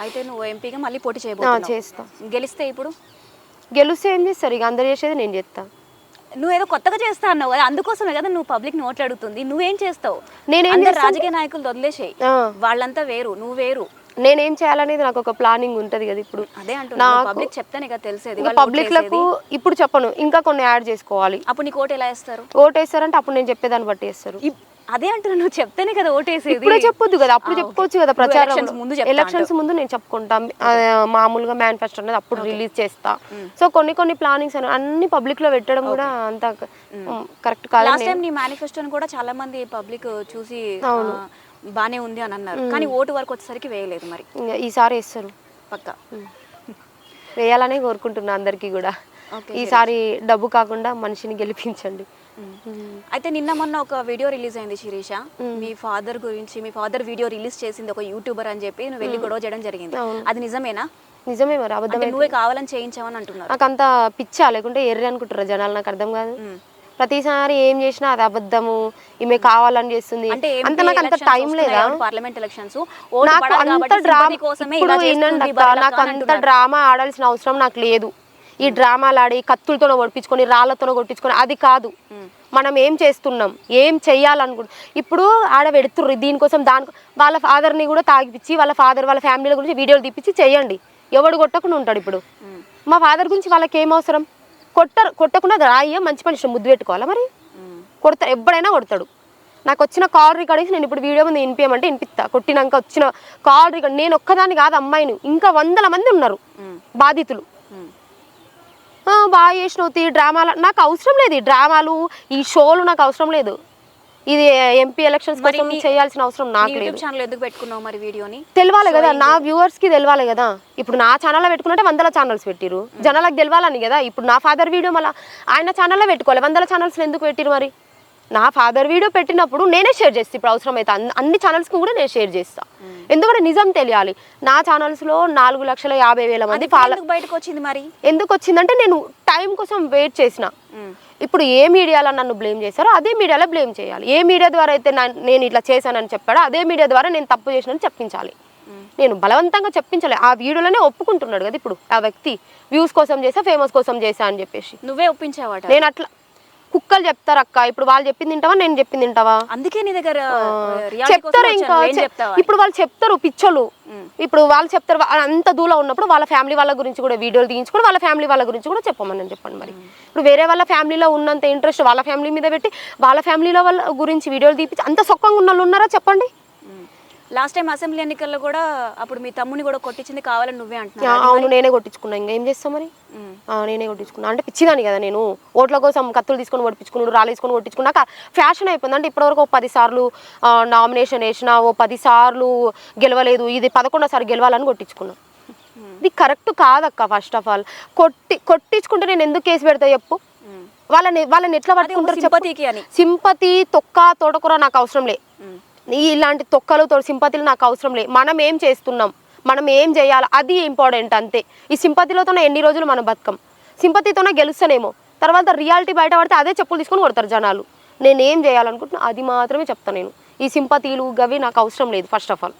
అయితే నువ్వు ఎంపీగా మళ్ళీ పోటీ చేయబోతున్నావు. చేస్తా. గెలిస్తే ఇప్పుడు గెలిస్తే ఏం చేస్తారు, ఇక అందరు చేసేది నేను చేస్తా. నువ్వేదో కొత్తగా చేస్తా అన్నావు కదా, అందుకోసమే కదా నువ్వు పబ్లిక్ నోట్లు అడుగుతుంది. నువ్వేం చేస్తావు? నేనేం రాజకీయ నాయకులు వదిలేసేయి, వాళ్ళంతా వేరు, నువ్వు వేరు. నేనేం చేయాలనేది నాకు ఒక ప్లానింగ్ ఉంటది కదా. ఇప్పుడు అదే అంటున్నా, పబ్లిక్ చెప్తానే కదా తెలిసేది. పబ్లిక్లకు ఇప్పుడు చెప్పను, ఇంకా కొన్ని యాడ్ చేసుకోవాలి. అప్పుడు నీకు ఓటు ఎలా వేస్తారు? ఓటు వేస్తారంటే అప్పుడు నేను చెప్పేదాన్ని బట్టి వేస్తారు. అదే అంటున్నా, నువ్వు చెప్తేనే కదా ఓటేసేది. ఇప్పుడే చెప్పొద్దు కదా, అప్పుడు చెప్పుకోవచ్చు కదా. ప్రచారం ఎలక్షన్స్ ముందు నేను చెప్పుకుంటాం. మామూలుగా మేనిఫెస్టో అనేది అప్పుడు రిలీజ్ చేస్తా. సో కొన్ని ప్లానింగ్స్ అన్ని పబ్లిక్ లో పెట్టడం కూడా అంత కరెక్ట్ కాదు. లాస్ట్ టైం నీ మేనిఫెస్టోని కూడా చాలా మంది పబ్లిక్ చూసి బానే ఉంది అని అన్నారు, కానీ ఓటు వరకు వచ్చేసరికి వేయలేదు. మరి ఈసారి వేస్తారు పక్కా, వేయాలనే కోరుకుంటున్నా అందరికి కూడా. ఈసారి డబ్బు కాకుండా మనిషిని గెలిపించండి. అయితే నిన్న మొన్న ఒక వీడియో రిలీజ్ అయింది శిరీష, మీ ఫాదర్ గురించి. మీ ఫాదర్ వీడియో రిలీజ్ చేసింది ఒక యూట్యూబర్ అని చెప్పి నువ్వు వెళ్ళి గొడవ చేయడం జరిగింది. అది నిజమేనా? నిజమే మరి, అబద్ధం. నువ్వే కావాలని చేయించావని అంటున్నారు. నాకు అంత పిచ్చా, లేకుంటే ఎర్రి అనుకుంటారా జనాలు? నాకు అర్థం కాదు. ప్రతిసారి ఏం చేసినా అది అబద్ధము, ఈమె కావాలని చేస్తుంది అంటే నాకు అంత టైం లేదా? పార్లమెంట్ ఎలక్షన్స్ నాకు అంత డ్రామా, ఇప్పుడు ఏంటంటే నాకు అంత డ్రామా ఆడాల్సిన అవసరం నాకు లేదు. ఈ డ్రామాలు ఆడి కత్తులతో కొట్టించుకొని రాళ్లతో కొట్టించుకొని అది కాదు. మనం ఏం చేస్తున్నాం, ఏం చెయ్యాలనుకుంటున్నాం. ఇప్పుడు ఆడ పెడుతుర్రు దీనికోసం, వాళ్ళ ఫాదర్ని కూడా తాగిపించి వాళ్ళ ఫ్యామిలీల గురించి వీడియోలు తీపిచ్చి చెయ్యండి. ఎవడు కొట్టకుండా ఉంటాడు. ఇప్పుడు మా ఫాదర్ గురించి వాళ్ళకి ఏం అవసరం? కొట్టకుండా రాయ్య మంచి పని ముద్దు పెట్టుకోవాలా? మరి కొడతారు, ఎప్పుడైనా కొడతాడు. నాకు వచ్చిన కాల్ రికార్డింగ్స్ నేను ఇప్పుడు వీడియో ముందు వినిపించమంటే వినిపిస్తా. కొట్టినాక వచ్చిన కాల్ రికార్డ్, నేను ఒక్కదాన్ని కాదు అమ్మాయిని, ఇంకా 100 మంది ఉన్నారు బాధితులు. బాగా చేసినవు డ్రామాలు, నాకు అవసరం లేదు. ఈ డ్రామాలు, ఈ షోలు నాకు అవసరం లేదు. ఇది ఎంపీ ఎలక్షన్స్ కోసం చేయాల్సిన అవసరం నాకు లేదు. ఎందుకు పెట్టుకున్నావు మరి వీడియోని? తెలవాలి కదా, నా వ్యూవర్స్ కి తెలవాలి కదా. ఇప్పుడు నా ఛానల్లో పెట్టుకున్నట్టే 100 ఛానల్స్ పెట్టిరు, జనాలకు తెలవాలని కదా. ఇప్పుడు నా ఫాదర్ వీడియో మళ్ళీ ఆయన ఛానల్లో పెట్టుకోవాలి, 100 ఛానల్స్ ఎందుకు పెట్టిరు? మరి నా ఫాదర్ వీడియో పెట్టినప్పుడు నేనే షేర్ చేస్తాను. ఇప్పుడు అవసరమైతే అన్ని ఛానల్స్కి కూడా నేను షేర్ చేస్తాను. ఎందుకంటే నిజం తెలియాలి. నా ఛానల్స్లో 4,50,000 మంది బయటకు వచ్చింది. మరి ఎందుకు వచ్చిందంటే నేను టైం కోసం వెయిట్ చేసిన. ఇప్పుడు ఏ మీడియాలో నన్ను బ్లేమ్ చేశారో అదే మీడియాలో బ్లేమ్ చేయాలి. ఏ మీడియా ద్వారా అయితే నేను ఇట్లా చేశానని చెప్పాడో అదే మీడియా ద్వారా నేను తప్పు చేసినని చెప్పించాలి. నేను బలవంతంగా చెప్పించాలి. ఆ వీడియోలోనే ఒప్పుకుంటున్నాడు కదా ఇప్పుడు ఆ వ్యక్తి, వ్యూస్ కోసం చేసా, ఫేమస్ కోసం చేసా అని చెప్పేసి. నువ్వే ఒప్పించావట. నేను అట్లా కుక్కలు చెప్తారు అక్క, ఇప్పుడు వాళ్ళు చెప్పింది తింటావా, నేను చెప్పింది తింటావా? అందుకే నీ దగ్గర చెప్తారు. ఇంకా ఇప్పుడు వాళ్ళు చెప్తారు పిచ్చోళ్ళు. ఇప్పుడు వాళ్ళు చెప్తారు అంత దూరం ఉన్నప్పుడు వాళ్ళ ఫ్యామిలీ వాళ్ళ గురించి కూడా వీడియోలు తీయించుకొని వాళ్ళ ఫ్యామిలీ వాళ్ళ గురించి కూడా చెప్పమని చెప్పండి. మరి ఇప్పుడు వేరే వాళ్ళ ఫ్యామిలీలో ఉన్నంత ఇంట్రెస్ట్ వాళ్ళ ఫ్యామిలీ మీద పెట్టి వాళ్ళ ఫ్యామిలీలో వాళ్ళ గురించి వీడియోలు తీపించి అంత సొక్కంగా ఉన్న వాళ్ళు ఉన్నారా చెప్పండి? లాస్ట్ టైం అసెంబ్లీ ఎన్నికల్లో కూడా అప్పుడు మీ తమ్ముని కూడా కొట్టించింది కావాలని నువ్వే అంటున్నా. అవును, నేనే కొట్టించుకున్నా. ఇంకా ఏం చేస్తాం మరి, నేనే కొట్టించుకున్నా. అంటే పిచ్చిదాన్ని కదా నేను, ఓట్ల కోసం కత్తులు తీసుకొని కొట్టించుకున్నాడు, రాళ్ళు తీసుకొని కొట్టించుకున్నాక ఫ్యాషన్ అయిపోయింది. అంటే ఇప్పటివరకు 10 సార్లు నామినేషన్ వేసినా 10 సార్లు గెలవలేదు, ఇది 11వ సారి గెలవాలని కొట్టించుకున్నా. ఇది కరెక్ట్ కాదక్క. ఫస్ట్ ఆఫ్ ఆల్ కొట్టించుకుంటే నేను ఎందుకు కేసు పెడతా చెప్పు? వాళ్ళని ఎట్లా పట్టుకుంటారు? సింపతి తొక్క తోటకూర నాకు అవసరం లే. ఇలాంటి తొక్కలు సింపతిలు నాకు అవసరం లే. మనం ఏం చేస్తున్నాం, మనం ఏం చేయాలి అది ఇంపార్టెంట్ అంతే. ఈ సింపతిలోతోనే ఎన్ని రోజులు మనం బతకం. సింపతితోనే గెలుస్తానేమో, తర్వాత రియాలిటీ బయట పడితే అదే చెప్పులు తీసుకొని కొడతారు జనాలు. నేను ఏం చేయాలనుకుంటున్నా అది మాత్రమే చెప్తాను నేను. ఈ సింపతిలు గవి నాకు అవసరం లేదు ఫస్ట్ ఆఫ్ ఆల్.